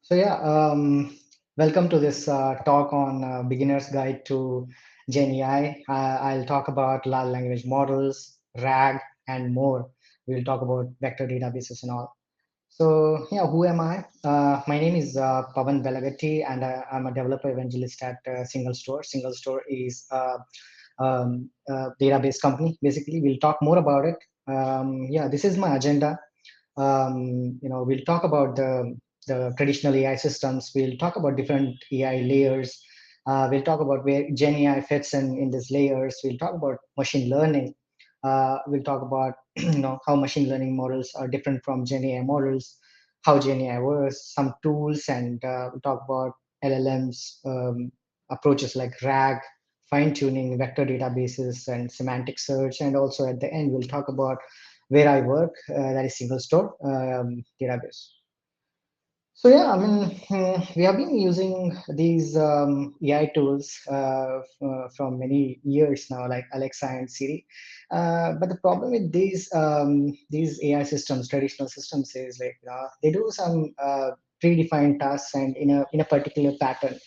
So yeah, welcome to this talk on beginner's guide to Genai. I'll talk about large language models, RAG, and more. We'll talk about vector databases and all. So yeah, who am I? My name is Pavan Belagatti, and I'm a developer evangelist at Single Store. Single Store is a database company. Basically, we'll talk more about it. Yeah, this is my agenda. We'll talk about the traditional AI systems. We'll talk about different AI layers. We'll talk about where Gen AI fits in these layers. We'll talk about machine learning. We'll talk about how machine learning models are different from Gen AI models, how Gen AI works, some tools, and we'll talk about LLMs, approaches like RAG, fine tuning, vector databases, and semantic search. And also at the end, we'll talk about where I work, that is single store database. So yeah, I mean, we have been using these AI tools from many years now, like Alexa and Siri. But the problem with these AI systems, traditional systems, is like they do some predefined tasks and in a particular pattern.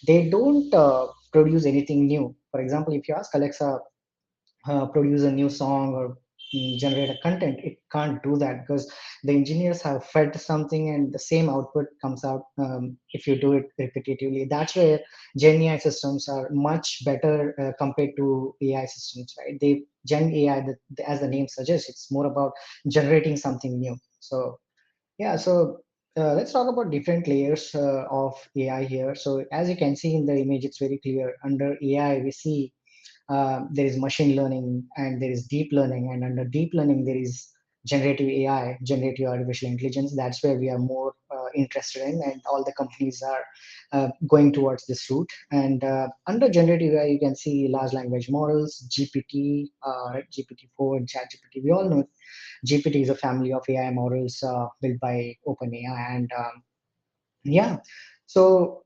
They don't produce anything new. For example, if you ask Alexa produce a new song or generate a content, it can't do that because the engineers have fed something and the same output comes out if you do it repetitively. That's where gen AI systems are much better compared to AI systems, right? They gen AI, as the name suggests, it's more about generating something new. So yeah, so let's talk about different layers of AI here. So as you can see in the image, it's very clear. Under AI, we see there is machine learning and there is deep learning, and under deep learning there is generative AI, generative artificial intelligence. That's where we are more interested in, and all the companies are going towards this route. And under generative AI, you can see large language models, GPT, right, GPT-4 and chat GPT. We all know GPT is a family of AI models built by OpenAI. And yeah. So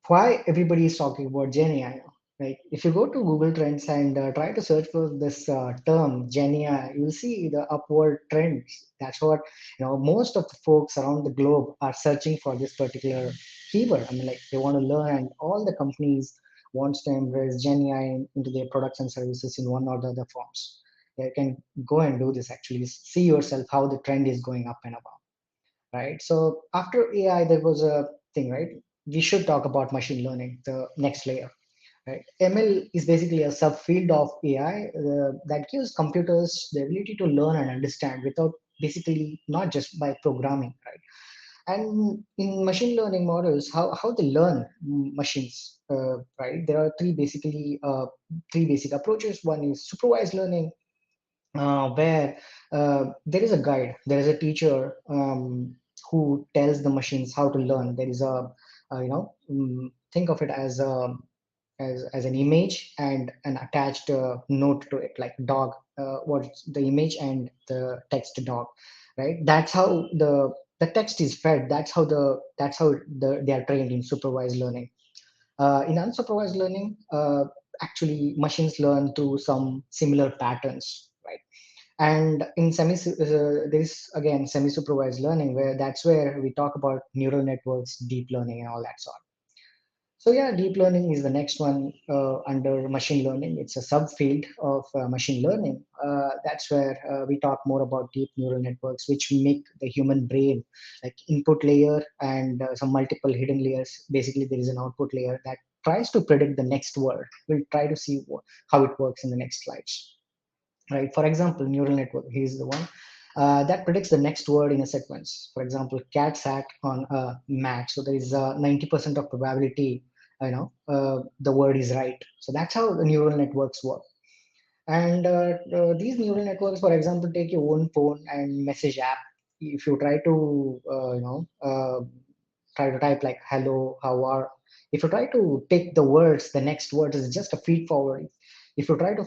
why everybody is talking about Gen AI now? Right? If you go to Google Trends and try to search for this term Gen AI, you'll see the upward trends. That's what most of the folks around the globe are searching for, this particular keyword. I mean, like they want to learn, and all the companies wants to embrace Gen AI into their products and services in one or the other forms. You can go and do this. Actually, see yourself how the trend is going up and above, right? So after AI, there was a thing, right? We should talk about machine learning, the next layer, right? ML is basically a subfield of AI that gives computers the ability to learn and understand without basically not just by programming, right? And in machine learning models, how they learn machines, right? There are three basic approaches. One is supervised learning, where there is a guide, there is a teacher who tells the machines how to learn. There is a, think of it as as an image and an attached note to it, like dog. What's the image and the text dog, right? That's how the text is fed. That's how they are trained in supervised learning. In unsupervised learning, actually machines learn through some similar patterns, right? And in there is again semi-supervised learning, where that's where we talk about neural networks, deep learning, and all that sort. So yeah, deep learning is the next one under machine learning. It's a subfield of machine learning. That's where we talk more about deep neural networks, which make the human brain like input layer and some multiple hidden layers. Basically, there is an output layer that tries to predict the next word. We'll try to see how it works in the next slides, right? For example, neural network, here's the one that predicts the next word in a sequence. For example, cat sat on a mat, so there is a 90% of probability the word is right. So that's how the neural networks work. And these neural networks, for example, take your own phone and message app. If you try to try to type like hello, how are, if you try to pick the words, the next word is just a feed forward. If you try to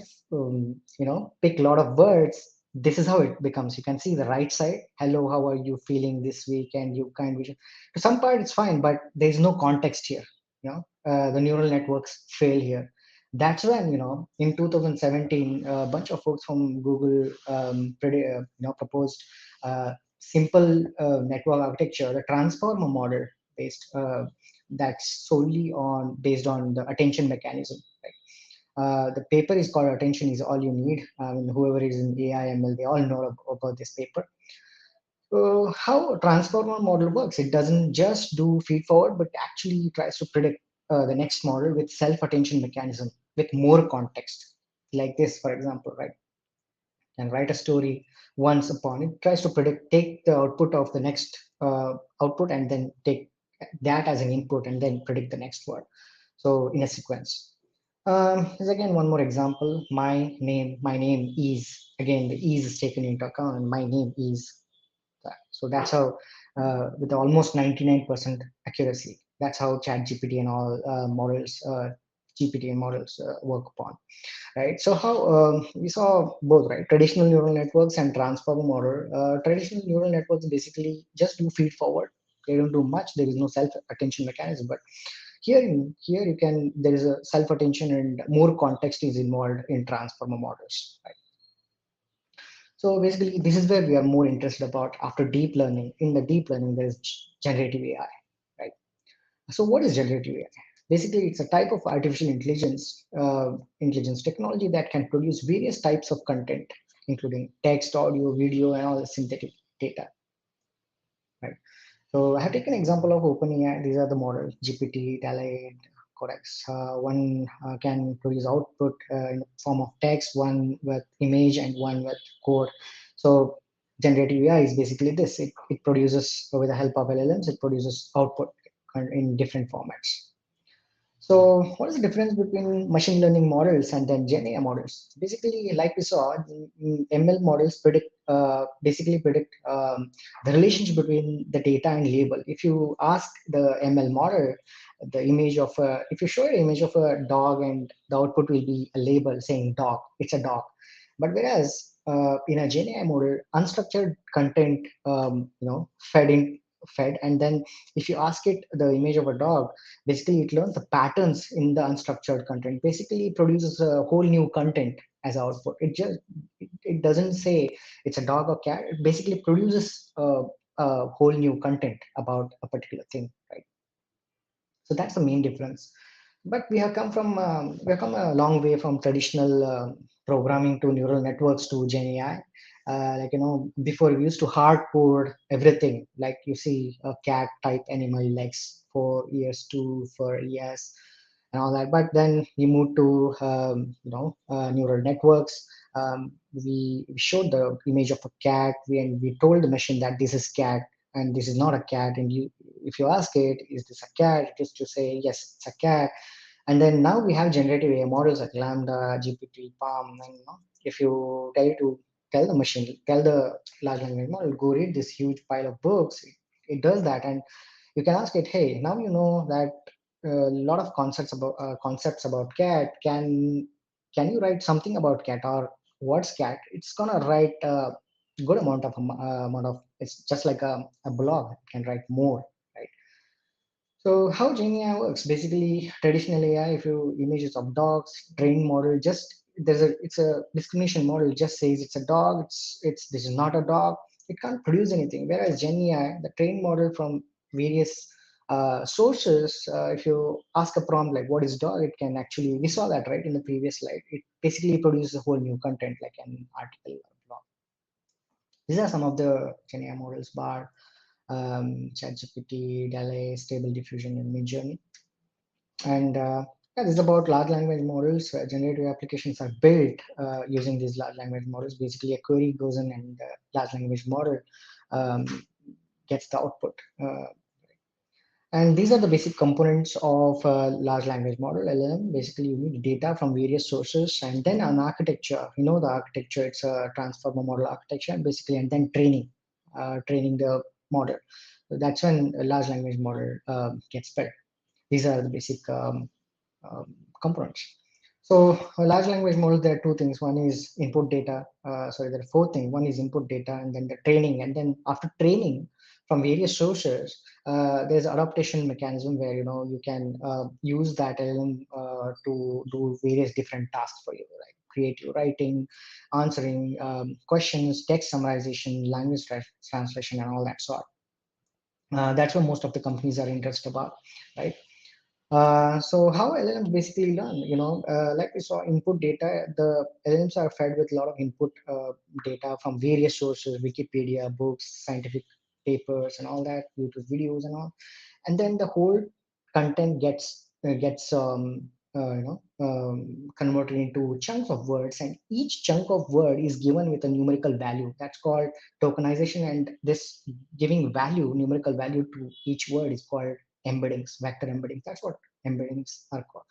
pick a lot of words, this is how it becomes. You can see the right side, hello, how are you feeling this week, and you kind of, to some part it's fine, but there's no context here. The neural networks fail here. That's when, in 2017, a bunch of folks from Google proposed simple network architecture, the transformer model. based, that's solely on based on the attention mechanism. Right? The paper is called Attention is All You Need. I mean, whoever is in AI ML, they all know about this paper. How a transformer model works, it doesn't just do feed forward, but actually tries to predict the next model with self-attention mechanism with more context. Like this, for example, right? And write a story once upon it tries to predict, take the output of the next output and then take that as an input and then predict the next word. So in a sequence. Here's again one more example. My name is, again the is taken into account, and my name is that. So that's how, with almost 99% accuracy, that's how Chat GPT and all models, GPT and models work upon, right? So how we saw both, right? Traditional neural networks and transformer model. Traditional neural networks basically just do feed forward. They don't do much. There is no self attention mechanism. But here you can, there is a self attention and more context is involved in transformer models, right? So basically, this is where we are more interested about after deep learning. In the deep learning, there is generative AI, right? So what is generative AI? Basically, it's a type of artificial intelligence technology that can produce various types of content, including text, audio, video, and all the synthetic data, right? So I have taken an example of OpenAI. These are the models: GPT, DALL-E, Codex. One can produce output in the form of text, one with image, and one with code. So generative AI is basically this. It produces, with the help of LLMs, it produces output in different formats. So, what is the difference between machine learning models and then Gen AI models? Basically, like we saw, ML models basically predict the relationship between the data and label. If you ask the ML model if you show an image of a dog and the output will be a label saying dog, it's a dog. But whereas in a Gen AI model, unstructured content, fed, and then if you ask it the image of a dog, basically it learns the patterns in the unstructured content. Basically it produces a whole new content as output. It doesn't say it's a dog or cat. It basically produces a whole new content about a particular thing, right? So that's the main difference. But we have come a long way from traditional programming to neural networks to Gen AI. Before we used to hard code everything. Like you see a cat type animal likes for ears, two for ears, and all that. But then we moved to neural networks. We showed the image of a cat, and we told the machine that this is cat and this is not a cat. And if you ask it, is this a cat? It is to say yes, it's a cat. And then now we have generative AI models like Lambda, GPT, Palm, and if you tell the machine, tell the large language model, go read this huge pile of books, it does that, and you can ask it, hey, now you know that a lot of concepts about cat. Can you write something about cat, or what's cat? It's gonna write a good amount of. It's just like a blog. It can write more, right? So how Genai works? Basically, traditional AI, if you images of dogs, trained model, just it's a discrimination model. It just says it's a dog. It's this is not a dog. It can't produce anything. Whereas Genai, the trained model from various sources, if you ask a prompt like what is dog, it can actually, we saw that right in the previous slide. It basically produces a whole new content like an article or blog. These are some of the Genai models: bar, ChatGPT, DALL-E, Stable Diffusion, and Midjourney. And yeah, this is about large language models. Generative applications are built using these large language models. Basically, a query goes in, and the large language model um, gets the output. And these are the basic components of a large language model, LLM. Basically, you need data from various sources and then an architecture. You know the architecture, it's a transformer model architecture, basically, and then training the model. So that's when a large language model gets built. These are the basic components. So a large language model, there are two things. One is input data. Sorry, there are four things. One is input data, and then the training. And then after training from various sources, there's adaptation mechanism where you can use that LLM to do various different tasks for you, like creative writing, answering questions, text summarization, language translation, and all that sort. That's what most of the companies are interested about, right? So how LLMs basically learn, like we saw input data, the LLMs are fed with a lot of input data from various sources, Wikipedia, books, scientific papers, and all that, YouTube videos, and all. And then the whole content gets converted into chunks of words, and each chunk of word is given with a numerical value. That's called tokenization, and this giving value, numerical value to each word is called embeddings, vector embeddings. That's what embeddings are called.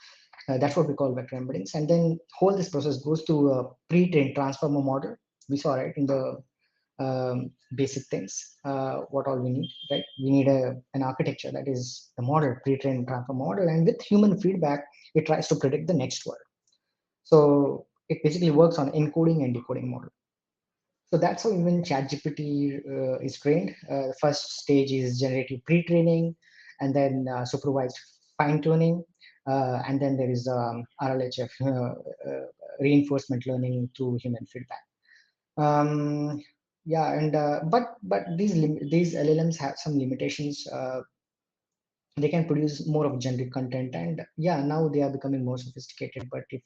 That's what we call vector embeddings. And then whole this process goes to a pre-trained transformer model. We saw, right, in the basic things, what all we need, right? We need an architecture that is the model, pre-trained transformer model, and with human feedback, it tries to predict the next word. So it basically works on encoding and decoding model. So that's how even ChatGPT is trained. The first stage is generative pre-training, and then supervised fine-tuning, and then there is RLHF, reinforcement learning through human feedback. Um, yeah, and but these LLMs have some limitations. They can produce more of generic content, and yeah, now they are becoming more sophisticated. But if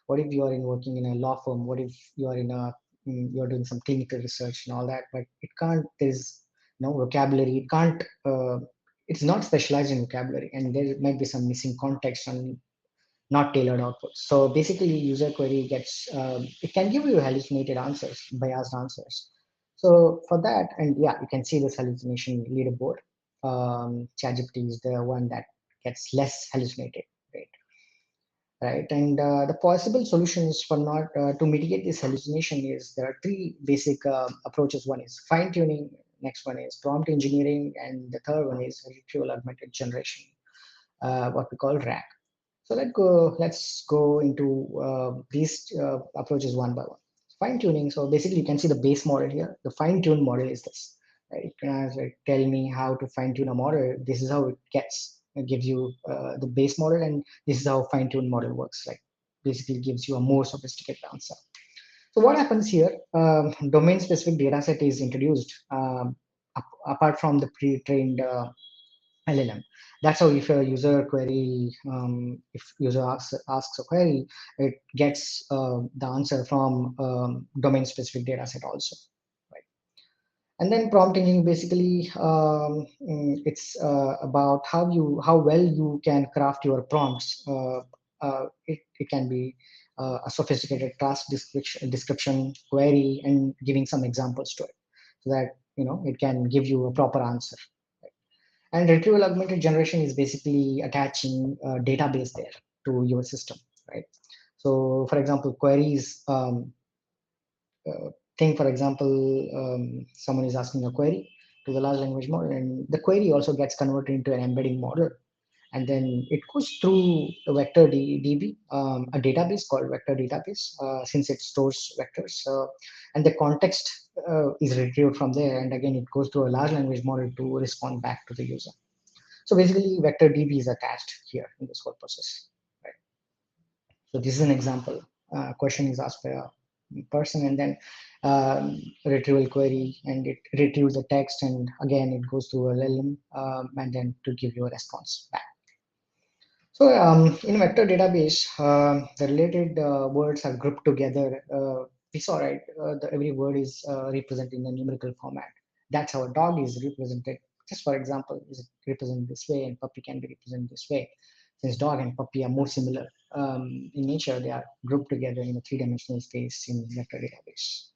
what if you are in working in a law firm? What if you are in a you're doing some clinical research and all that? But it can't. There's no vocabulary. It can't. It's not specialized in vocabulary, and there might be some missing context and not tailored outputs. So basically, user query gets it can give you hallucinated answers, biased answers. So for that, and yeah, you can see this hallucination leaderboard. ChatGPT is the one that gets less hallucinated, right? Right, and the possible solutions for not to mitigate this hallucination is there are three basic approaches. One is fine tuning. Next one is prompt engineering, and the third one is retrieval augmented generation, what we call RAG. So let's go into these approaches one by one. Fine tuning. So basically, you can see the base model here. The fine tune model is this. Right? It can tell me how to fine tune a model. This is how it gets. It gives you the base model, and this is how fine tune model works. Like basically gives you a more sophisticated answer. So what happens here? Domain specific data set is introduced apart from the pre-trained LLM. That's how if a user query, if user asks a query, it gets the answer from domain-specific data set also, right? And then prompt engineering basically it's about how well you can craft your prompts. It can be a sophisticated task description query and giving some examples to it, so that it can give you a proper answer. And retrieval augmented generation is basically attaching a database there to your system, right? So, for example, queries. Think, for example, someone is asking a query to the large language model, and the query also gets converted into an embedding model, and then it goes through the vector DB, a database called vector database, since it stores vectors, and the context is retrieved from there, and again it goes to a large language model to respond back to the user. So basically, vector DB is attached here in this whole process. Right? So this is an example. Question is asked by a person, and then retrieval query, and it retrieves the text, and again it goes to a LLM, and then to give you a response back. So in vector database, the related words are grouped together. We saw, right, every word is represented in a numerical format. That's how a dog is represented. Just for example, is represented this way, and puppy can be represented this way. Since dog and puppy are more similar in nature, they are grouped together in a three-dimensional space in vector database.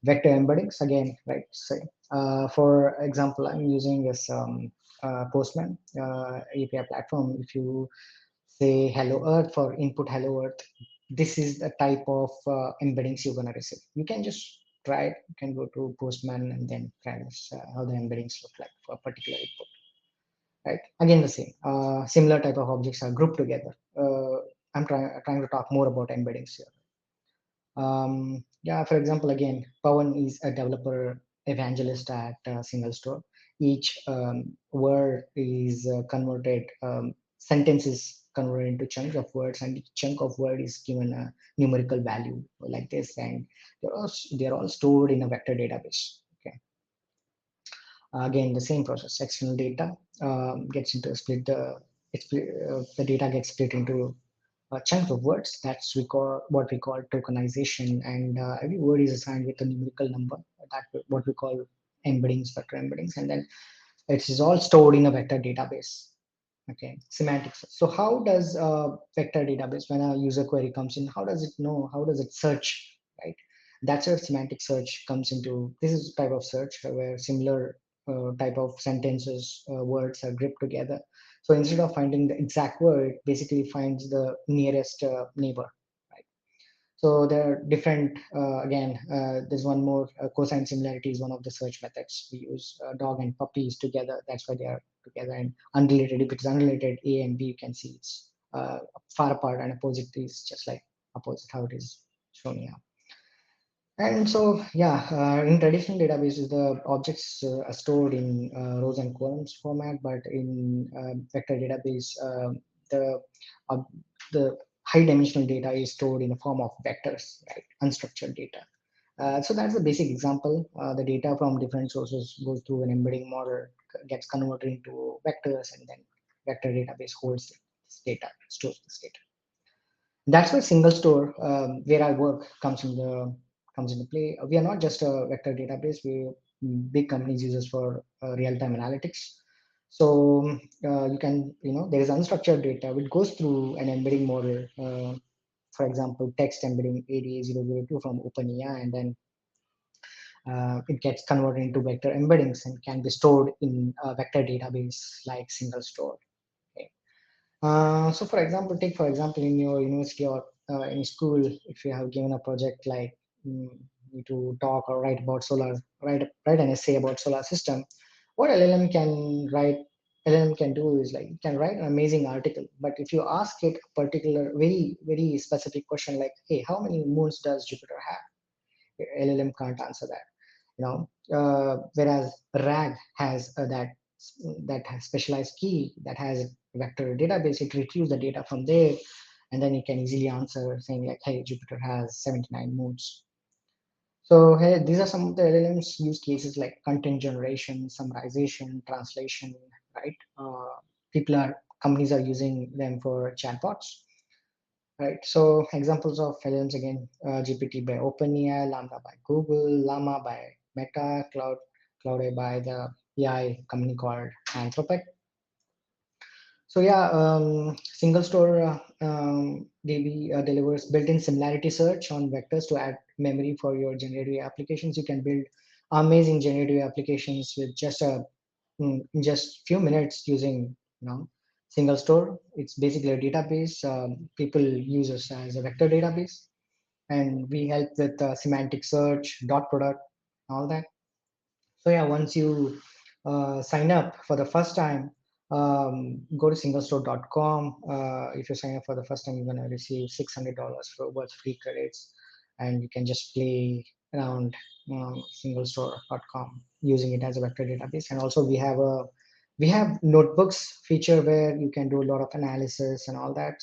Vector embeddings, again, right? So, for example, I'm using this Postman API platform. If you say hello earth for input hello earth, this is the type of embeddings you're going to receive. You can just try it. You can go to Postman and then try this, how the embeddings look like for a particular input, right? Again, the same similar type of objects are grouped together. I'm trying to talk more about embeddings here. Yeah, for example, again, Pawan is a developer evangelist at a single store. Each word is converted, sentences converted into chunks of words, and each chunk of word is given a numerical value like this, and they're all stored in a vector database. Okay. Again, the same process. External data gets into split the the data gets split into chunks of words. That's we call what we call tokenization, and every word is assigned with a numerical number. That what we call embeddings, vector embeddings, and then it is all stored in a vector database. Okay, semantics. So how does a vector database, when a user query comes in, how does it know? How does it search? Right. That's where semantic search comes into. This is type of search where similar type of sentences, words are grouped together. So instead of finding the exact word, it basically finds the nearest neighbor. Right. So there are different, again, there's one more, cosine similarity is one of the search methods. We use dog and puppies together. That's why they are together. And unrelated, if it's unrelated, A and B, you can see it's far apart, and opposite is just like opposite, how it is shown here. And so, yeah, in traditional databases, the objects are stored in rows and columns format, but in vector database, the uh, the high dimensional data is stored in the form of vectors, right? Unstructured data. So that's the basic example. The data from different sources goes through an embedding model, gets converted into vectors, and then vector database holds this data, stores this data. That's where single store, where I work, comes into play. We are not just a vector database. We big companies use us for real-time analytics. So you can, there is unstructured data which goes through an embedding model. For example, text embedding ADA002 from OpenAI, and then it gets converted into vector embeddings and can be stored in a vector database like single store. Okay. So, for example, take for example in your university or in school, if you have given a project like mm, need to talk or write about solar, write an essay about solar system, what LLM can do is like it can write an amazing article. But if you ask it a particular, very very specific question like, hey, how many moons does Jupiter have? LLM can't answer that. Whereas RAG has that has specialized key that has a vector database. It retrieves the data from there, and then it can easily answer saying like, "Hey, Jupiter has 79 moons." So hey, these are some of the LLMs use cases like content generation, summarization, translation. Right? Companies are using them for chatbots. Right. So examples of LLMs again, GPT by OpenAI, Lambda by Google, Llama by Meta, Cloud A by the AI company called Anthropic. So yeah, single store DB delivers built-in similarity search on vectors to add memory for your generative applications. You can build amazing generative applications with in just few minutes using single store. It's basically a database. People use us as a vector database, and we help with semantic search, dot product, all that. So yeah, once you sign up for the first time, go to singlestore.com. If you sign up for the first time, you're gonna receive $600 for worth free credits, and you can just play around singlestore.com using it as a vector database. And also we have notebooks feature where you can do a lot of analysis and all that.